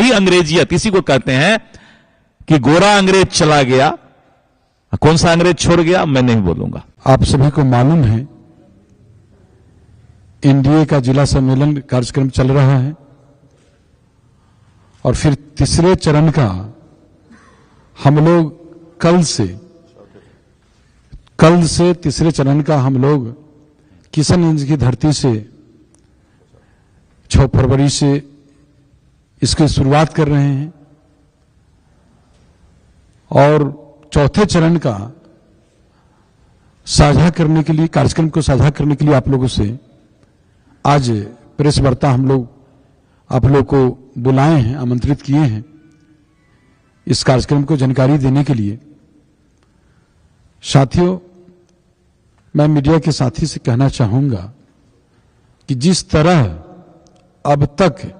वही अंग्रेजियत, इसी को कहते हैं कि गोरा अंग्रेज चला गया, कौन सा अंग्रेज छोड़ गया मैं नहीं बोलूंगा। आप सभी को मालूम है एनडीए का जिला सम्मेलन कार्यक्रम चल रहा है और फिर तीसरे चरण का हम लोग कल से तीसरे चरण का हम लोग किशनगंज की धरती से 6 फरवरी से इसकी शुरुआत कर रहे हैं और चौथे चरण का साझा करने के लिए, कार्यक्रम को साझा करने के लिए आप लोगों से आज प्रेस वार्ता हम लोग आप लोग को बुलाए हैं, आमंत्रित किए हैं इस कार्यक्रम को जानकारी देने के लिए। साथियों, मैं मीडिया के साथी से कहना चाहूंगा कि जिस तरह अब तक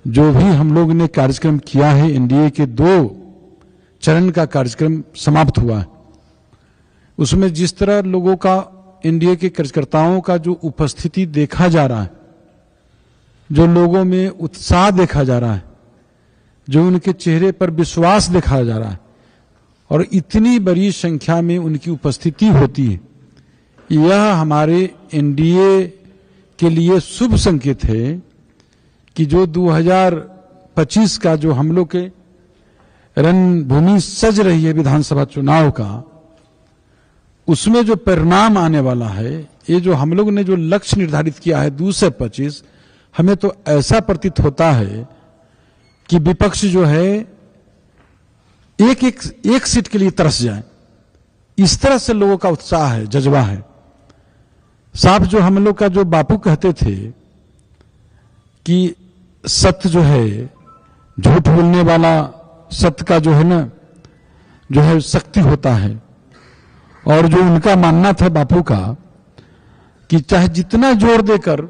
जो भी हम लोग ने कार्यक्रम किया है, एनडीए के 2 चरण का कार्यक्रम समाप्त हुआ है, उसमें जिस तरह लोगों का, एनडीए के कार्यकर्ताओं का जो उपस्थिति देखा जा रहा है, जो लोगों में उत्साह देखा जा रहा है, जो उनके चेहरे पर विश्वास देखा जा रहा है और इतनी बड़ी संख्या में उनकी उपस्थिति होती है, यह हमारे एनडीए के लिए शुभ संकेत है कि जो 2025 का जो हम लोग के रणभूमि सज रही है विधानसभा चुनाव का, उसमें जो परिणाम आने वाला है, ये जो हम लोग ने जो लक्ष्य निर्धारित किया है 2 से 25, हमें तो ऐसा प्रतीत होता है कि विपक्ष जो है एक सीट के लिए तरस जाए, इस तरह से लोगों का उत्साह है, जज्बा है। साफ जो हम लोग का जो बापू कहते थे कि सत्य जो है, झूठ बोलने वाला सत्य का जो है ना, जो है शक्ति होता है, और जो उनका मानना था बापू का कि चाहे जितना जोर देकर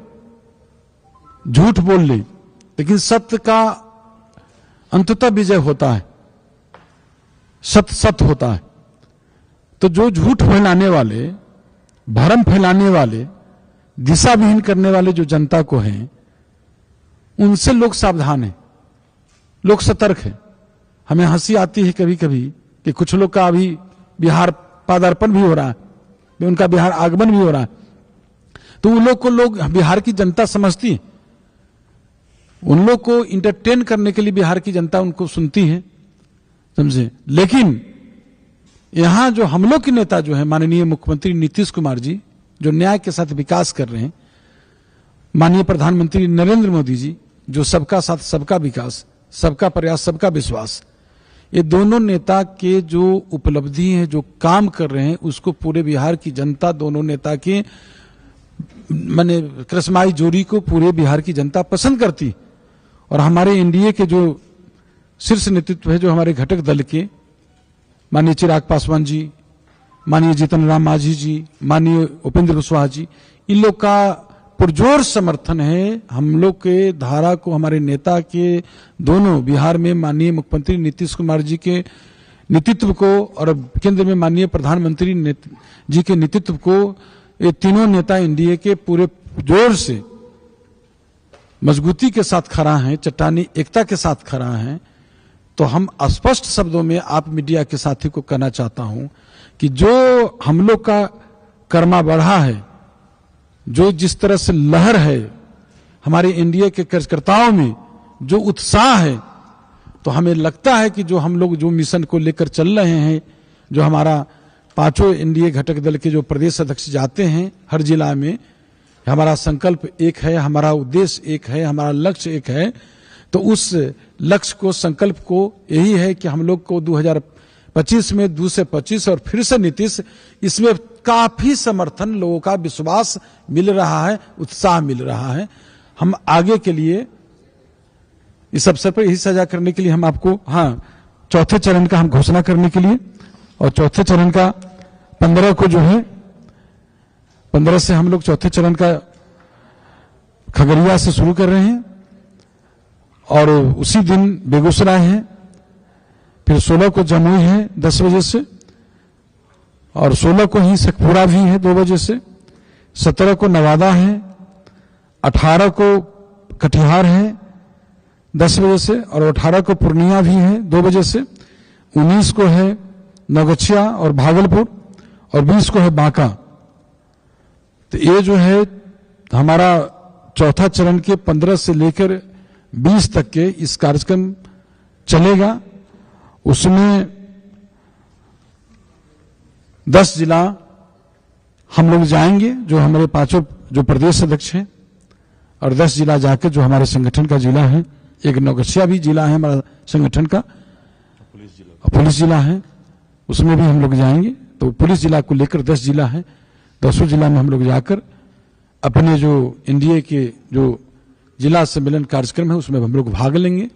झूठ बोल ले, लेकिन सत्य का अंततः विजय होता है, सत्य सत्य होता है। तो जो झूठ फैलाने वाले, भ्रम फैलाने वाले, दिशा विहीन करने वाले जो जनता को हैं, उनसे लोग सावधान हैं, लोग सतर्क हैं। हमें हंसी आती है कभी कभी कि कुछ लोग का अभी बिहार पदार्पण भी हो रहा है, उनका बिहार आगमन भी हो रहा है, तो उन लोग को लोग बिहार की जनता समझती है, उन लोग को इंटरटेन करने के लिए बिहार की जनता उनको सुनती है, समझे। लेकिन यहां जो हम लोग के नेता जो है माननीय मुख्यमंत्री नीतीश कुमार जी, जो न्याय के साथ विकास कर रहे हैं, माननीय प्रधानमंत्री नरेंद्र मोदी जी, जो सबका साथ सबका विकास, सबका प्रयास सबका विश्वास, ये दोनों नेता के जो उपलब्धि है, जो काम कर रहे हैं, उसको पूरे बिहार की जनता, दोनों नेता के माने कृष्माई जोड़ी को पूरे बिहार की जनता पसंद करती। और हमारे एनडीए के जो शीर्ष नेतृत्व है, जो हमारे घटक दल के माननीय चिराग पासवान जी, माननीय जीतन राम मांझी जी, माननीय उपेंद्र कुशवाहा जी, इन लोग का पुरजोर समर्थन है हम लोग के धारा को, हमारे नेता के दोनों बिहार में माननीय मुख्यमंत्री नीतीश कुमार जी के नेतृत्व को और केंद्र में माननीय प्रधानमंत्री जी के नेतृत्व को, ये तीनों नेता एनडीए के पूरे जोर से मजबूती के साथ खड़ा है, चट्टानी एकता के साथ खड़ा है। तो हम स्पष्ट शब्दों में आप मीडिया के साथी को कहना चाहता हूं कि जो हम लोग का कर्मा बढ़ा है, जो जिस तरह से लहर है हमारे एनडीए के कार्यकर्ताओं में, जो उत्साह है, तो हमें लगता है कि जो हम लोग जो मिशन को लेकर चल रहे हैं, जो हमारा 5 एनडीए घटक दल के जो प्रदेश अध्यक्ष जाते हैं हर जिला में, हमारा संकल्प एक है, हमारा उद्देश्य एक है, हमारा लक्ष्य एक है। तो उस लक्ष्य को, संकल्प को यही है कि हम लोग को 2025 में 2 से 25 और फिर से नीतीश, इसमें काफी समर्थन, लोगों का विश्वास मिल रहा है, उत्साह मिल रहा है। हम आगे के लिए इस अवसर पर यही साझा करने के लिए हम आपको, हाँ, चौथे चरण का हम घोषणा करने के लिए, और चौथे चरण का 15 को जो है 15 से हम लोग चौथे चरण का खगड़िया से शुरू कर रहे हैं और उसी दिन बेगूसराय है, फिर 16 को जमुई है 10 बजे से, और 16 को ही शेखपुरा भी है 2 बजे से, 17 को नवादा है, 18 को कटिहार है 10 बजे से, और 18 को पूर्णिया भी है 2 बजे से, 19 को है नवगछिया और भागलपुर, और 20 को है बांका। तो ये जो है हमारा चौथा चरण के 15 से लेकर 20 तक के इस कार्यक्रम चलेगा। उसमें 10 जिला हम लोग जाएंगे जो हमारे 5 जो प्रदेश अध्यक्ष हैं, और 10 जिला जाकर जो हमारे संगठन का जिला है, एक नवगछिया भी जिला है हमारा संगठन का, पुलिस जिला है, उसमें भी हम लोग जाएंगे। तो पुलिस जिला को लेकर 10 जिला है, 10 जिला में हम लोग जाकर अपने जो एनडीए के जो जिला सम्मेलन कार्यक्रम है उसमें हम लोग भाग लेंगे।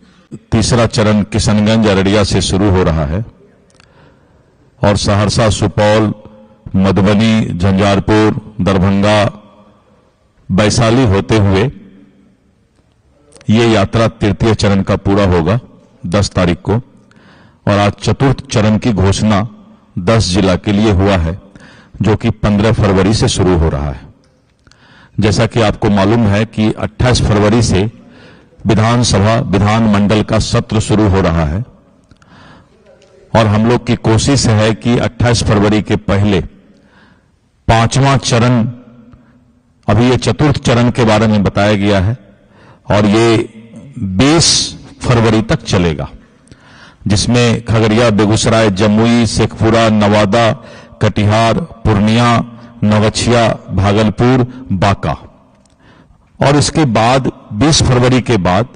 तीसरा चरण किशनगंज अररिया से शुरू हो रहा है और सहरसा, सुपौल, मधुबनी, झंझारपुर, दरभंगा, वैशाली होते हुए ये यात्रा तृतीय चरण का पूरा होगा 10 तारीख को। और आज चतुर्थ चरण की घोषणा 10 जिला के लिए हुआ है जो कि 15 फरवरी से शुरू हो रहा है। जैसा कि आपको मालूम है कि 28 फरवरी से विधानसभा विधानमंडल का सत्र शुरू हो रहा है और हम लोग की कोशिश है कि 28 फरवरी के पहले 5वां चरण, अभी ये चतुर्थ चरण के बारे में बताया गया है और ये 20 फरवरी तक चलेगा, जिसमें खगड़िया, बेगूसराय, जमुई, शेखपुरा, नवादा, कटिहार, पूर्णिया, नवगछिया, भागलपुर, बांका। और इसके बाद 20 फरवरी के बाद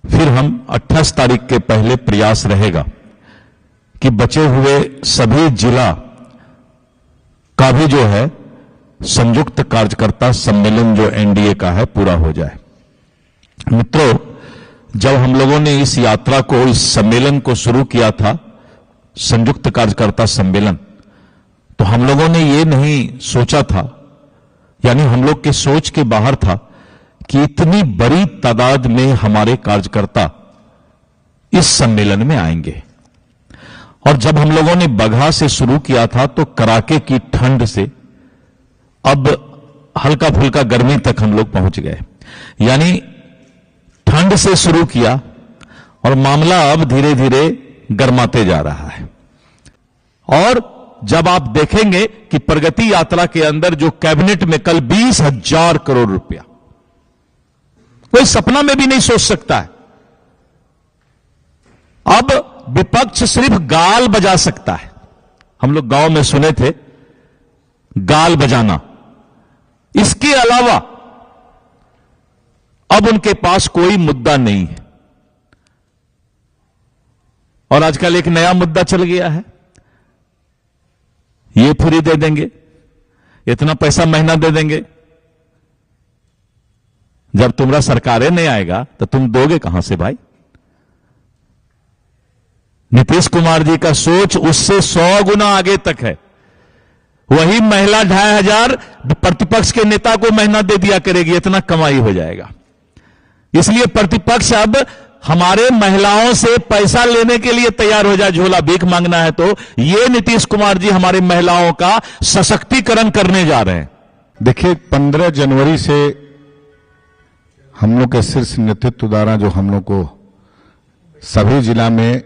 फिर हम 28 तारीख के पहले प्रयास रहेगा कि बचे हुए सभी जिला का भी जो है संयुक्त कार्यकर्ता सम्मेलन जो एनडीए का है पूरा हो जाए। मित्रों, जब हम लोगों ने इस यात्रा को, इस सम्मेलन को शुरू किया था, संयुक्त कार्यकर्ता सम्मेलन, तो हम लोगों ने ये नहीं सोचा था, यानी हम लोग के सोच के बाहर था कि इतनी बड़ी तादाद में हमारे कार्यकर्ता इस सम्मेलन में आएंगे। और जब हम लोगों ने बगहा से शुरू किया था तो कड़ाके की ठंड से अब हल्का फुल्का गर्मी तक हम लोग पहुंच गए, यानी ठंड से शुरू किया और मामला अब धीरे धीरे गर्माते जा रहा है। और जब आप देखेंगे कि प्रगति यात्रा के अंदर जो कैबिनेट में कल 20,000 करोड़ रुपया, कोई सपना में भी नहीं सोच सकता है। अब विपक्ष सिर्फ गाल बजा सकता है। हम लोग गांव में सुने थे गाल बजाना, इसके अलावा अब उनके पास कोई मुद्दा नहीं है। और आजकल एक नया मुद्दा चल गया है, ये फ्री दे देंगे, इतना पैसा महीना दे देंगे। जब तुम्हारा सरकारें नहीं आएगा तो तुम दोगे कहां से भाई? नीतीश कुमार जी का सोच उससे 100 गुना आगे तक है। वही महिला 2,500 प्रतिपक्ष के नेता को महीना दे दिया करेगी, इतना कमाई हो जाएगा। इसलिए प्रतिपक्ष अब हमारे महिलाओं से पैसा लेने के लिए तैयार हो जाए, झोला भीख मांगना है तो। ये नीतीश कुमार जी हमारी महिलाओं का सशक्तिकरण करने जा रहे हैं। देखिए, 15 जनवरी से हम लोग के शीर्ष नेतृत्व द्वारा जो हम लोग को सभी जिला में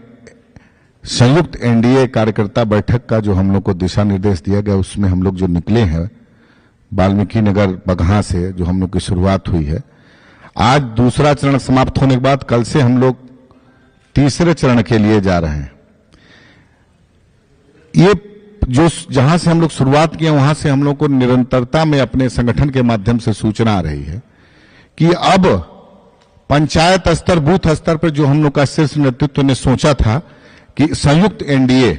संयुक्त एनडीए कार्यकर्ता बैठक का जो हम लोग को दिशा निर्देश दिया गया, उसमें हम लोग जो निकले हैं वाल्मीकि नगर बगहा से जो हम लोग की शुरुआत हुई है, आज दूसरा चरण समाप्त होने के बाद कल से हम लोग तीसरे चरण के लिए जा रहे हैं। ये जो जहां से हम लोग शुरुआत किए वहां से हम लोग को निरंतरता में अपने संगठन के माध्यम से सूचना आ रही है कि अब पंचायत स्तर, बूथ स्तर पर जो हम लोग का शीर्ष नेतृत्व ने सोचा था कि संयुक्त एनडीए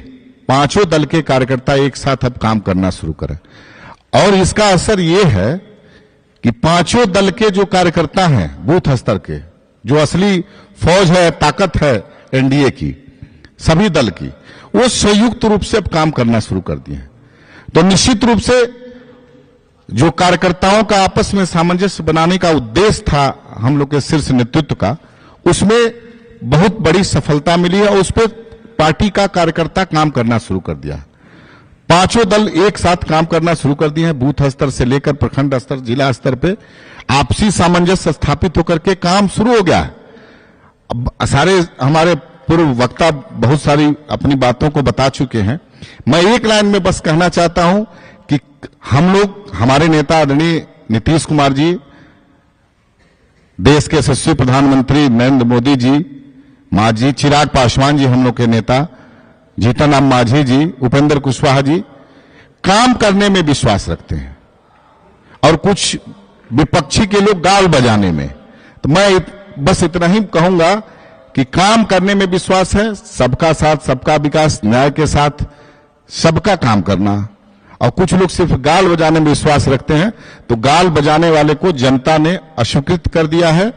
5 दल के कार्यकर्ता एक साथ अब काम करना शुरू करें। और इसका असर यह है कि 5 दल के जो कार्यकर्ता हैं बूथ स्तर के, जो असली फौज है, ताकत है एनडीए की, सभी दल की, वो संयुक्त रूप से अब काम करना शुरू कर दिए हैं। तो निश्चित रूप से जो कार्यकर्ताओं का आपस में सामंजस्य बनाने का उद्देश्य था हम लोग के शीर्ष नेतृत्व का, उसमें बहुत बड़ी सफलता मिली है और उस पर पार्टी का कार्यकर्ता काम करना शुरू कर दिया है। 5 दल एक साथ काम करना शुरू कर दिए हैं। बूथ स्तर से लेकर प्रखंड स्तर, जिला स्तर पे आपसी सामंजस्य स्थापित होकर के काम शुरू हो गया है। अब सारे हमारे पूर्व वक्ता बहुत सारी अपनी बातों को बता चुके हैं। मैं एक लाइन में बस कहना चाहता हूं कि हम लोग, हमारे नेता आदरणीय नीतीश कुमार जी, देश के यशस्वी प्रधानमंत्री नरेंद्र मोदी जी, मांझी चिराग पासवान जी, हम लोग के नेता जीतन राम मांझी जी, उपेंद्र कुशवाहा जी काम करने में विश्वास रखते हैं और कुछ विपक्षी के लोग गाल बजाने में। तो मैं बस इतना ही कहूंगा कि काम करने में विश्वास है, सबका साथ सबका विकास, न्याय के साथ सबका काम करना। और कुछ लोग सिर्फ गाल बजाने में विश्वास रखते हैं, तो गाल बजाने वाले को जनता ने अस्वीकृत कर दिया है।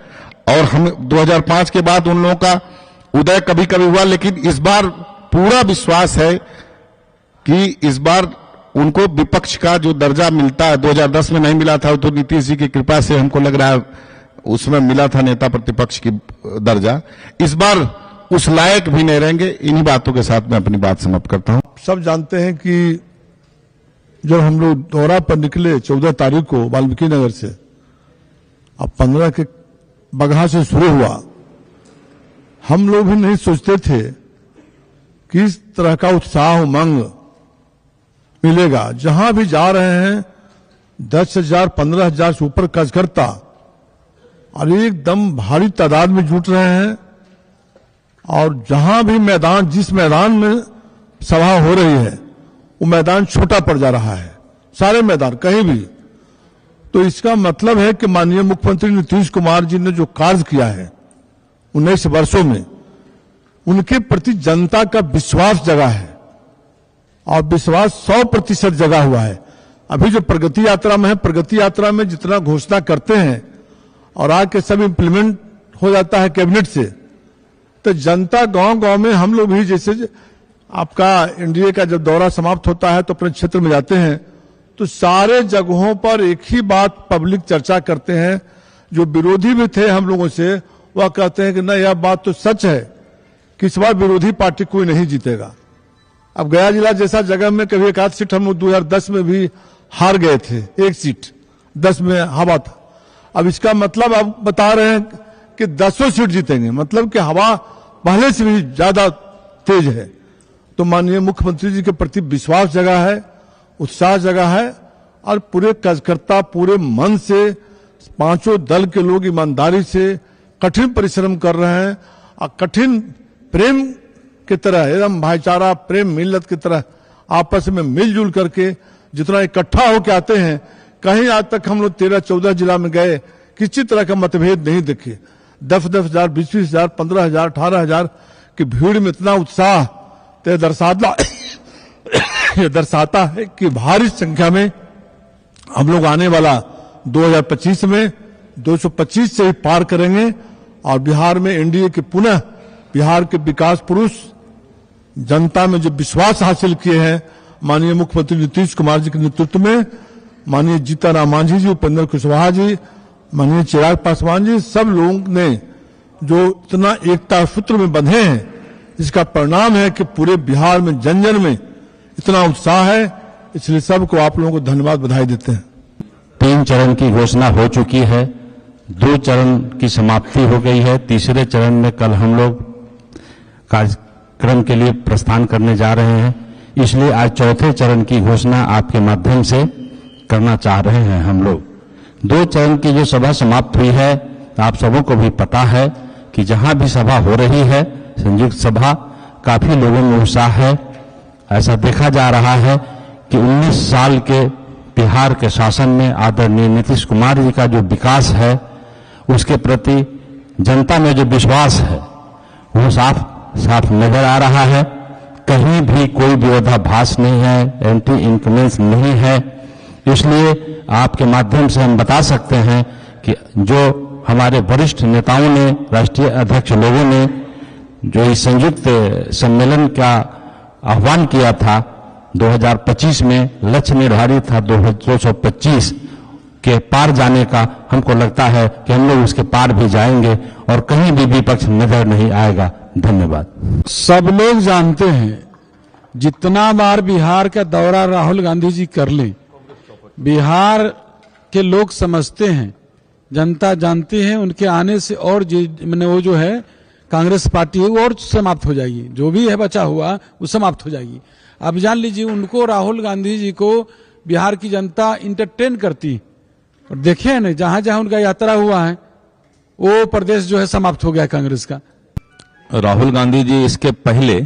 और हम 2005 के बाद उन लोगों का उदय कभी कभी हुआ, लेकिन इस बार पूरा विश्वास है कि इस बार उनको विपक्ष का जो दर्जा मिलता है, 2010 में नहीं मिला था, तो नीतीश जी की कृपा से हमको लग रहा है उसमें मिला था नेता प्रतिपक्ष की दर्जा, इस बार उस लायक भी नहीं रहेंगे। इन्हीं बातों के साथ मैं अपनी बात समाप्त करता हूं। सब जानते हैं कि जब हम लोग दौरा पर निकले 14 तारीख को वाल्मीकि नगर से, अब 15 के बगहा से शुरू हुआ, हम लोग भी नहीं सोचते थे कि इस तरह का उत्साह उमंग मिलेगा। जहां भी जा रहे हैं 10,000 15,000 से ऊपर कार्यकर्ता और एकदम भारी तादाद में जुट रहे हैं। और जहां भी मैदान, जिस मैदान में सभा हो रही है, वो मैदान छोटा पड़ जा रहा है, सारे मैदान कहीं भी। तो इसका मतलब है कि माननीय मुख्यमंत्री नीतीश कुमार जी ने जो कार्य किया है 19 वर्षों में, उनके प्रति जनता का विश्वास जगा है और विश्वास 100% जगा हुआ है। अभी जो प्रगति यात्रा में है, प्रगति यात्रा में जितना घोषणा करते हैं और आके सब इंप्लीमेंट हो जाता है कैबिनेट से, तो जनता गांव गांव में, हम लोग भी जैसे आपका एनडीए का जब दौरा समाप्त होता है तो अपने क्षेत्र में जाते हैं, तो सारे जगहों पर एक ही बात पब्लिक चर्चा करते हैं। जो विरोधी भी थे हम लोगों से, वह कहते हैं कि न, यह बात तो सच है कि इस बार विरोधी पार्टी कोई नहीं जीतेगा। अब गया जिला जैसा जगह में कभी एक आध सीट हम लोग 2010 में भी हार गए थे, एक सीट 10 में हवा था। अब इसका मतलब अब बता रहे हैं कि 10 सीट जीतेंगे, मतलब कि हवा पहले से भी ज्यादा तेज है। तो माननीय मुख्यमंत्री जी के प्रति विश्वास जगा है, उत्साह जगा है और पूरे कार्यकर्ता पूरे मन से, पांचों दल के लोग ईमानदारी से कठिन परिश्रम कर रहे हैं और कठिन प्रेम की तरह, एकदम भाईचारा प्रेम मिल्लत की तरह आपस में मिलजुल करके जितना इकट्ठा होकर आते हैं। कहीं आज तक हम लोग 13-14 जिला में गए, किसी तरह का मतभेद नहीं देखे। 10,000 20,000 15,000 18,000 की भीड़ में इतना उत्साह तो दर्शाता है कि भारी संख्या में हम लोग आने वाला 2025 में 225 से ही पार करेंगे और बिहार में एनडीए के पुनः बिहार के विकास पुरुष जनता में जो विश्वास हासिल किए हैं माननीय मुख्यमंत्री नीतीश कुमार जी के नेतृत्व में, माननीय जीतन राम मांझी जी, उपेंद्र कुशवाहा जी, माननीय चिराग पासवान जी, सब लोगों ने जो इतना एकता सूत्र में बंधे हैं, इसका परिणाम है कि पूरे बिहार में जन जन में इतना उत्साह है। इसलिए सबको आप लोगों को धन्यवाद, बधाई देते हैं। 3 चरण की घोषणा हो चुकी है, 2 चरण की समाप्ति हो गई है, तीसरे चरण में कल हम लोग कार्यक्रम के लिए प्रस्थान करने जा रहे हैं। इसलिए आज चौथे चरण की घोषणा आपके माध्यम से करना चाह रहे हैं हम लोग। 2 चरण की जो सभा समाप्त हुई है, आप सबों को भी पता है कि जहां भी सभा हो रही है, संयुक्त सभा, काफी लोगों में उत्साह है। ऐसा देखा जा रहा है कि 19 साल के बिहार के शासन में आदरणीय नीतीश कुमार जी का जो विकास है, उसके प्रति जनता में जो विश्वास है, वो साफ साफ नजर आ रहा है। कहीं भी कोई विरोधाभास नहीं है, एंटी इनकमेंस नहीं है। इसलिए आपके माध्यम से हम बता सकते हैं कि जो हमारे वरिष्ठ नेताओं ने, राष्ट्रीय अध्यक्ष लोगों ने जो इस संयुक्त सम्मेलन का आह्वान किया था 2025 में, लक्ष्य निर्धारित था 225 के पार जाने का, हमको लगता है कि हम लोग उसके पार भी जाएंगे और कहीं भी विपक्ष नजर नहीं आएगा। धन्यवाद। सब लोग जानते हैं, जितना बार बिहार का दौरा राहुल गांधी जी कर लें, बिहार के लोग समझते हैं, जनता जानती है, उनके आने से और मैंने वो जो है कांग्रेस पार्टी है वो और समाप्त हो जाएगी, जो भी है बचा हुआ वो समाप्त हो जाएगी। अब जान लीजिए उनको, राहुल गांधी जी को बिहार की जनता इंटरटेन करती, और देखिए ना जहां जहां उनका यात्रा हुआ है वो प्रदेश जो है समाप्त हो गया कांग्रेस का। राहुल गांधी जी इसके पहले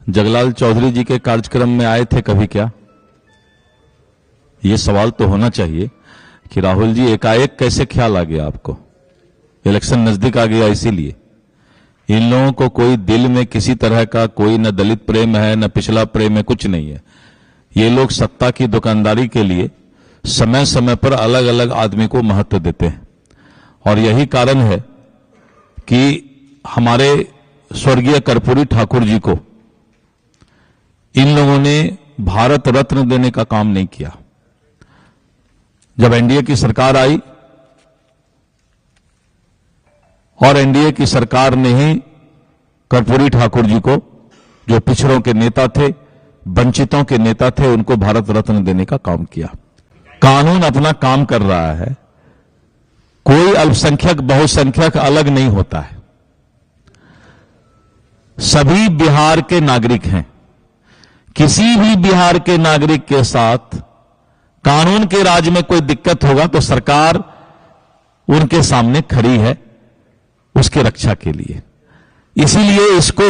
जगलाल चौधरी जी के कार्यक्रम में आए थे कभी क्या? ये सवाल तो होना चाहिए कि राहुल जी एकाएक कैसे ख्याल आ गया आपको? इलेक्शन नजदीक आ गया इसीलिए। इन लोगों को कोई दिल में किसी तरह का कोई न दलित प्रेम है न पिछला प्रेम है, कुछ नहीं है। ये लोग सत्ता की दुकानदारी के लिए समय समय पर अलग अलग आदमी को महत्व देते हैं, और यही कारण है कि हमारे स्वर्गीय कर्पूरी ठाकुर जी को इन लोगों ने भारत रत्न देने का काम नहीं किया। जब एनडीए की सरकार आई और एनडीए की सरकार ने ही कर्पूरी ठाकुर जी को, जो पिछड़ों के नेता थे, वंचितों के नेता थे, उनको भारत रत्न देने का काम किया। कानून अपना काम कर रहा है, कोई अल्पसंख्यक बहुसंख्यक अलग नहीं होता है। सभी बिहार के नागरिक हैं। किसी भी बिहार के नागरिक के साथ कानून के राज में कोई दिक्कत होगा तो सरकार उनके सामने खड़ी है उसकी रक्षा के लिए। इसीलिए इसको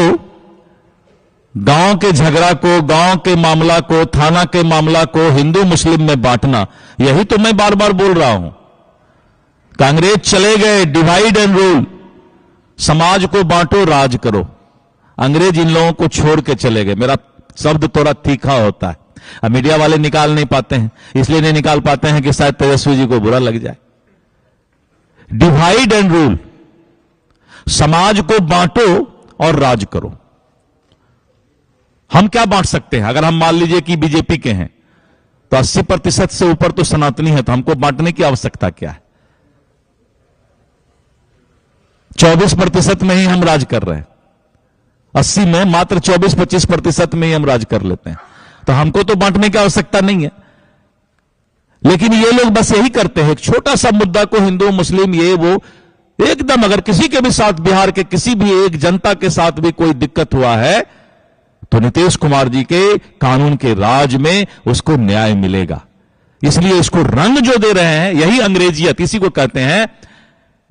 गांव के झगड़ा को, गांव के मामला को, थाना के मामला को हिंदू मुस्लिम में बांटना, यही तो मैं बार बार बोल रहा हूं। कांग्रेस चले गए, डिवाइड एंड रूल, समाज को बांटो राज करो। अंग्रेज इन लोगों को छोड़ के चले गए। मेरा शब्द थोड़ा तीखा होता है, अब मीडिया वाले निकाल नहीं पाते हैं, इसलिए नहीं निकाल पाते हैं कि शायद तेजस्वी जी को बुरा लग जाए। डिवाइड एंड रूल, समाज को बांटो और राज करो। हम क्या बांट सकते हैं? अगर हम मान लीजिए कि बीजेपी के हैं तो 80% से ऊपर तो सनातनी है, तो हमको बांटने की आवश्यकता क्या है? 24% में ही हम राज कर रहे हैं, 80 में मात्र 24-25% में ही हम राज कर लेते हैं, तो हमको तो बांटने की आवश्यकता नहीं है। लेकिन ये लोग बस यही करते हैं, एक छोटा सा मुद्दा को हिंदू मुस्लिम ये वो एकदम, अगर किसी के भी साथ, बिहार के किसी भी एक जनता के साथ भी कोई दिक्कत हुआ है तो नीतीश कुमार जी के कानून के राज में उसको न्याय मिलेगा। इसलिए इसको रंग जो दे रहे हैं, यही अंग्रेजियत, इसी को कहते हैं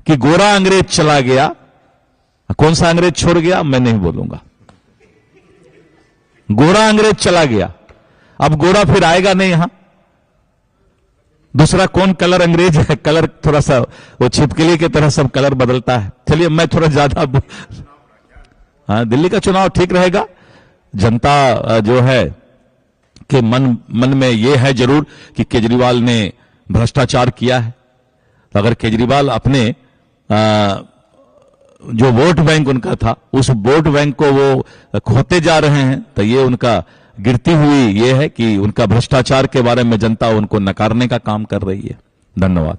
कि गोरा अंग्रेज चला गया। कौन सा अंग्रेज छोड़ गया मैं नहीं बोलूंगा, गोरा अंग्रेज चला गया, अब गोरा फिर आएगा नहीं यहां। दूसरा कौन कलर अंग्रेज है, कलर थोड़ा सा वो छिपकली की तरह सब कलर बदलता है। चलिए मैं थोड़ा ज्यादा हाँ, दिल्ली का चुनाव ठीक रहेगा। जनता जो है के मन में ये है जरूर कि केजरीवाल ने भ्रष्टाचार किया है। तो अगर केजरीवाल अपने जो वोट बैंक उनका था, उस वोट बैंक को वो खोते जा रहे हैं, तो ये उनका गिरती हुई ये है कि उनका भ्रष्टाचार के बारे में जनता उनको नकारने का काम कर रही है। धन्यवाद।